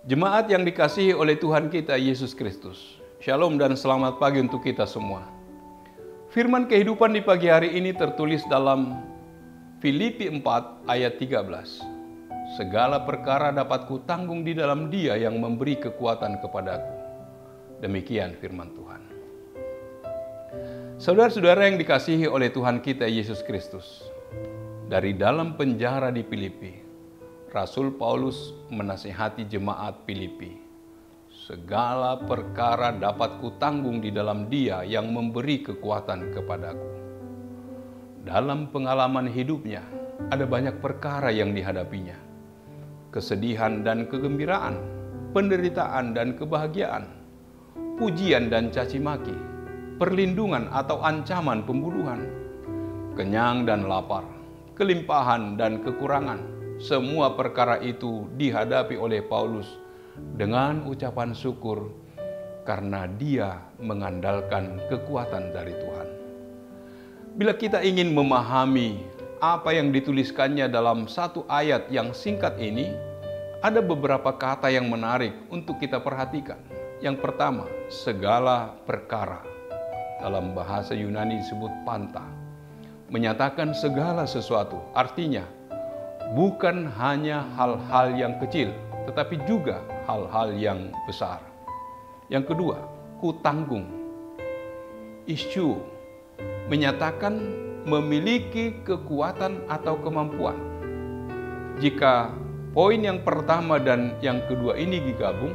Jemaat yang dikasihi oleh Tuhan kita Yesus Kristus. Shalom dan selamat pagi untuk kita semua. Firman kehidupan di pagi hari ini tertulis dalam Filipi 4 ayat 13. Segala perkara dapat kutanggung di dalam Dia yang memberi kekuatan kepadaku. Demikian firman Tuhan. Saudara-saudara yang dikasihi oleh Tuhan kita Yesus Kristus. Dari dalam penjara di Filipi, Rasul Paulus menasihati jemaat Filipi. Segala perkara dapat kutanggung di dalam Dia yang memberi kekuatan kepadaku. Dalam pengalaman hidupnya, ada banyak perkara yang dihadapinya. Kesedihan dan kegembiraan, penderitaan dan kebahagiaan, pujian dan caci maki, perlindungan atau ancaman pembunuhan, kenyang dan lapar, kelimpahan dan kekurangan. Semua perkara itu dihadapi oleh Paulus dengan ucapan syukur karena dia mengandalkan kekuatan dari Tuhan. Bila kita ingin memahami apa yang dituliskannya dalam satu ayat yang singkat ini, ada beberapa kata yang menarik untuk kita perhatikan. Yang pertama, segala perkara. Dalam bahasa Yunani disebut panta. Menyatakan segala sesuatu, artinya bukan hanya hal-hal yang kecil, tetapi juga hal-hal yang besar. Yang kedua, kutanggung. Issue menyatakan memiliki kekuatan atau kemampuan. Jika poin yang pertama dan yang kedua ini digabung,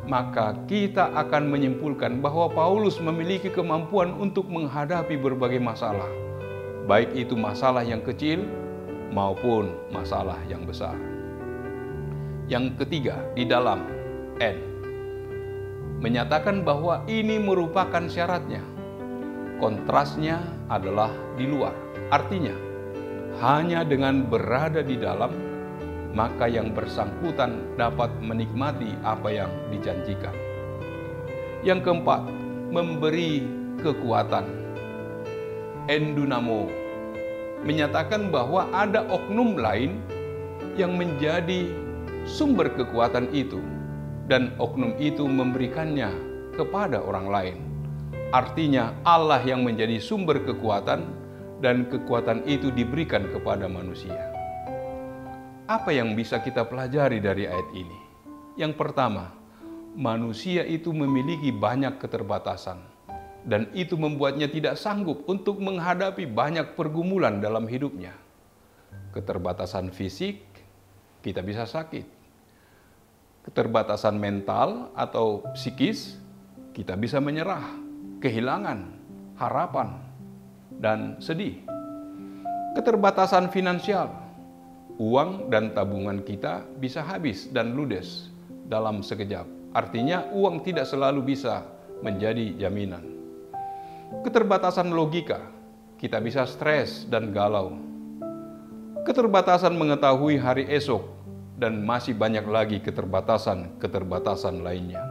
maka kita akan menyimpulkan bahwa Paulus memiliki kemampuan untuk menghadapi berbagai masalah, baik itu masalah yang kecil maupun masalah yang besar. Yang ketiga, di dalam N, menyatakan bahwa ini merupakan syaratnya. Kontrasnya adalah di luar. Artinya, hanya dengan berada di dalam, maka yang bersangkutan dapat menikmati apa yang dijanjikan. Yang keempat, memberi kekuatan. Endunamo menyatakan bahwa ada oknum lain yang menjadi sumber kekuatan itu, dan oknum itu memberikannya kepada orang lain. Artinya Allah yang menjadi sumber kekuatan, dan kekuatan itu diberikan kepada manusia. Apa yang bisa kita pelajari dari ayat ini? Yang pertama, manusia itu memiliki banyak keterbatasan, dan itu membuatnya tidak sanggup untuk menghadapi banyak pergumulan dalam hidupnya. Keterbatasan fisik, kita bisa sakit. Keterbatasan mental atau psikis, kita bisa menyerah, kehilangan harapan, dan sedih. Keterbatasan finansial, uang dan tabungan kita bisa habis dan ludes dalam sekejap. Artinya uang tidak selalu bisa menjadi jaminan. Keterbatasan logika, kita bisa stres dan galau. Keterbatasan mengetahui hari esok, dan masih banyak lagi keterbatasan lainnya.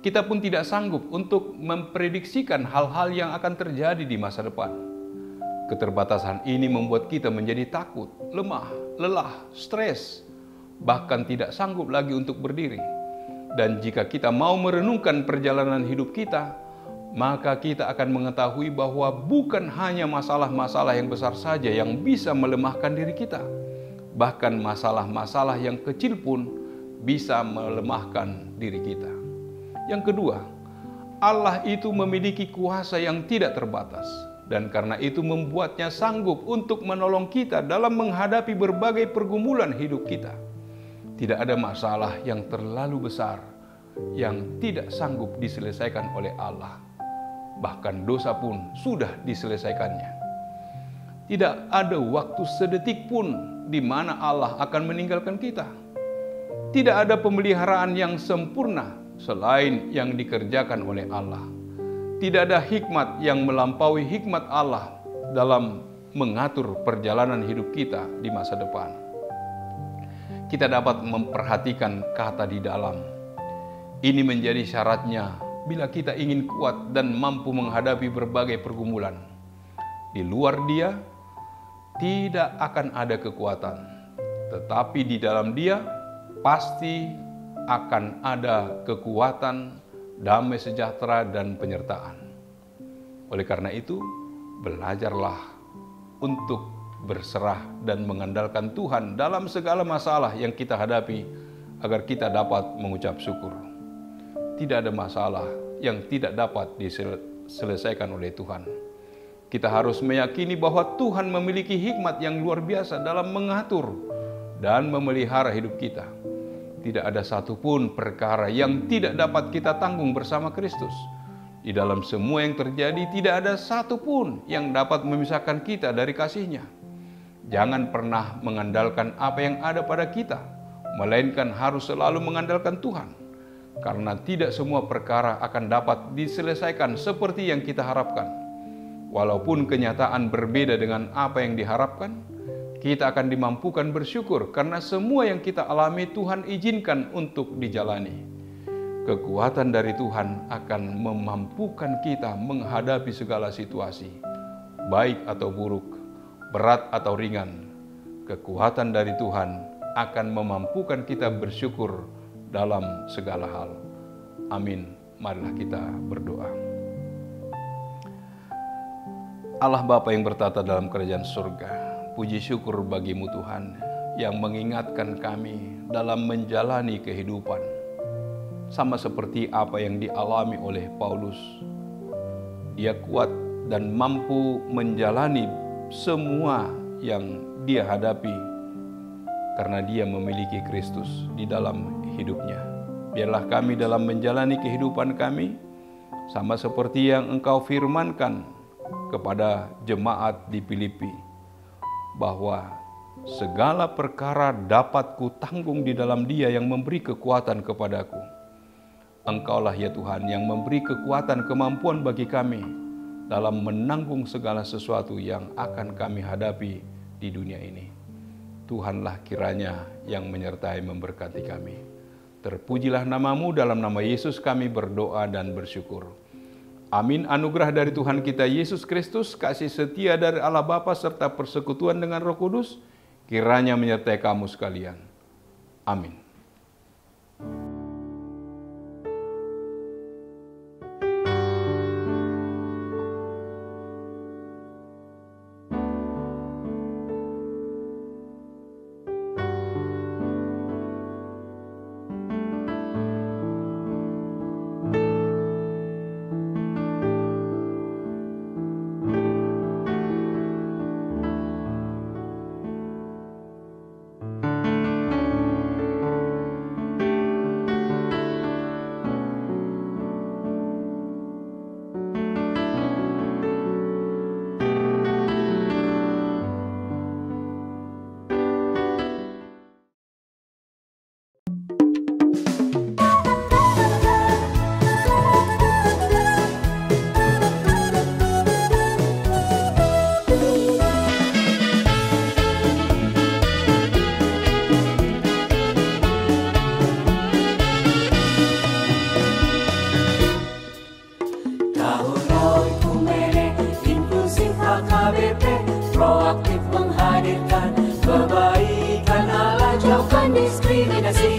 Kita pun tidak sanggup untuk memprediksikan hal-hal yang akan terjadi di masa depan. Keterbatasan ini membuat kita menjadi takut, lemah, lelah, stres, bahkan tidak sanggup lagi untuk berdiri. Dan jika kita mau merenungkan perjalanan hidup kita, maka kita akan mengetahui bahwa bukan hanya masalah-masalah yang besar saja yang bisa melemahkan diri kita. Bahkan masalah-masalah yang kecil pun bisa melemahkan diri kita. Yang kedua, Allah itu memiliki kuasa yang tidak terbatas, dan karena itu membuatnya sanggup untuk menolong kita dalam menghadapi berbagai pergumulan hidup kita. Tidak ada masalah yang terlalu besar yang tidak sanggup diselesaikan oleh Allah. Bahkan dosa pun sudah diselesaikannya. Tidak ada waktu sedetik pun di mana Allah akan meninggalkan kita. Tidak ada pemeliharaan yang sempurna selain yang dikerjakan oleh Allah. Tidak ada hikmat yang melampaui hikmat Allah dalam mengatur perjalanan hidup kita di masa depan. Kita dapat memperhatikan kata di dalam. Ini menjadi syaratnya bila kita ingin kuat dan mampu menghadapi berbagai pergumulan. Di luar Dia, tidak akan ada kekuatan. Tetapi di dalam Dia, pasti akan ada kekuatan, damai sejahtera, dan penyertaan. Oleh karena itu, belajarlah untuk berserah dan mengandalkan Tuhan dalam segala masalah yang kita hadapi agar kita dapat mengucap syukur. Tidak ada masalah yang tidak dapat diselesaikan oleh Tuhan. Kita harus meyakini bahwa Tuhan memiliki hikmat yang luar biasa dalam mengatur dan memelihara hidup kita. Tidak ada satupun perkara yang tidak dapat kita tanggung bersama Kristus. Di dalam semua yang terjadi, tidak ada satupun yang dapat memisahkan kita dari kasih-Nya. Jangan pernah mengandalkan apa yang ada pada kita, melainkan harus selalu mengandalkan Tuhan. Karena tidak semua perkara akan dapat diselesaikan seperti yang kita harapkan. Walaupun kenyataan berbeda dengan apa yang diharapkan, kita akan dimampukan bersyukur karena semua yang kita alami Tuhan izinkan untuk dijalani. Kekuatan dari Tuhan akan memampukan kita menghadapi segala situasi, baik atau buruk, berat atau ringan. Kekuatan dari Tuhan akan memampukan kita bersyukur dalam segala hal. Amin. Marilah kita berdoa. Allah Bapa yang bertata dalam kerajaan surga, puji syukur bagimu Tuhan yang mengingatkan kami dalam menjalani kehidupan. Sama seperti apa yang dialami oleh Paulus. Dia kuat dan mampu menjalani semua yang dia hadapi karena dia memiliki Kristus di dalam hidupnya. Biarlah kami dalam menjalani kehidupan kami sama seperti yang Engkau firmankan kepada jemaat di Filipi, bahwa segala perkara dapat kutanggung di dalam Dia yang memberi kekuatan kepadaku. Engkaulah ya Tuhan yang memberi kekuatan kemampuan bagi kami dalam menanggung segala sesuatu yang akan kami hadapi di dunia ini. Tuhanlah kiranya yang menyertai memberkati kami. Terpujilah nama-Mu, dalam nama Yesus kami berdoa dan bersyukur. Amin. Anugerah dari Tuhan kita Yesus Kristus, kasih setia dari Allah Bapa serta persekutuan dengan Roh Kudus kiranya menyertai kamu sekalian. Amin. Proaktif menghadirkan kebaikan Allah, jauhkan diskriminasi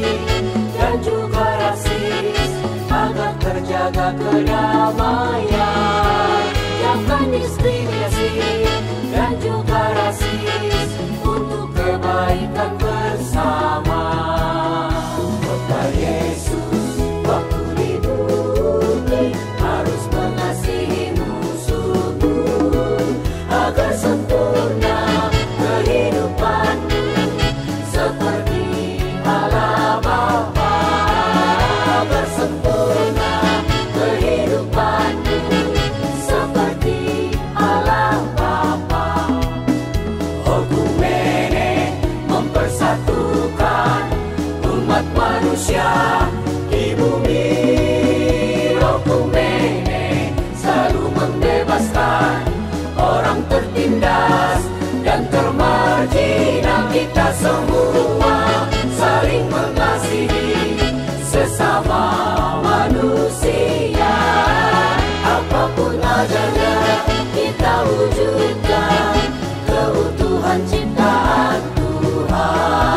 dan juga rasis, agar terjaga kedamaian. Jauhkan diskriminasi dan juga rasis untuk kebaikan bersama. Kota Yesus waktu di bumi harus mengasihi musuhmu agar sempurna kehidupanmu seperti Allah Bapa. Agar sempurna kehidupanmu seperti Allah Bapa. Okumene mempersatukan umat manusia di bumi. Okumene selalu membebaskan orang tertindas dan termarginal. Kita semua saling mengasihi sesama manusia. Apapun adanya kita wujudkan keutuhan ciptaan Tuhan.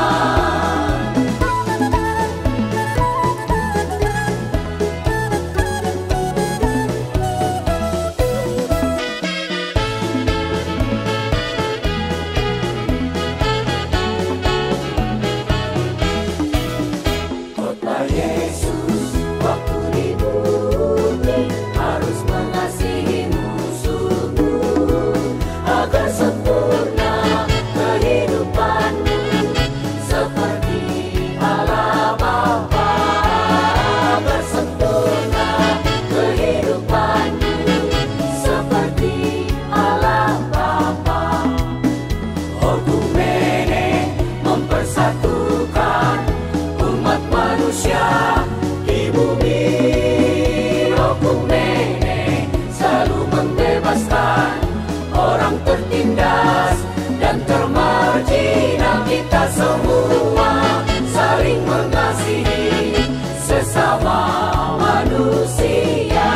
tertindas dan termargina, kita semua saling mengasihi sesama manusia.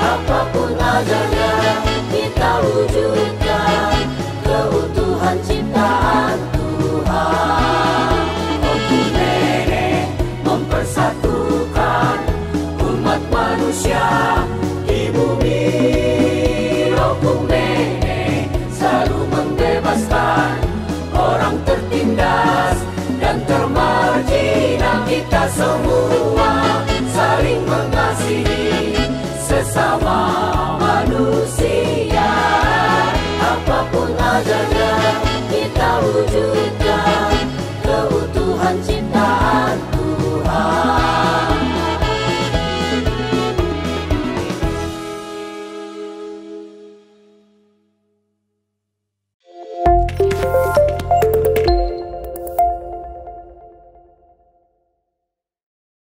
Apapun adanya kita wujudkan keutuhan ciptaan Tuhan. Oku Nenek mempersatukan umat manusia di bumi. Oku Nenek selalu membebaskan orang tertindas dan termargina, kita semua saling mengasihi sesama manusia. Apapun adanya kita wujudkan keutuhan ciptaan Tuhan.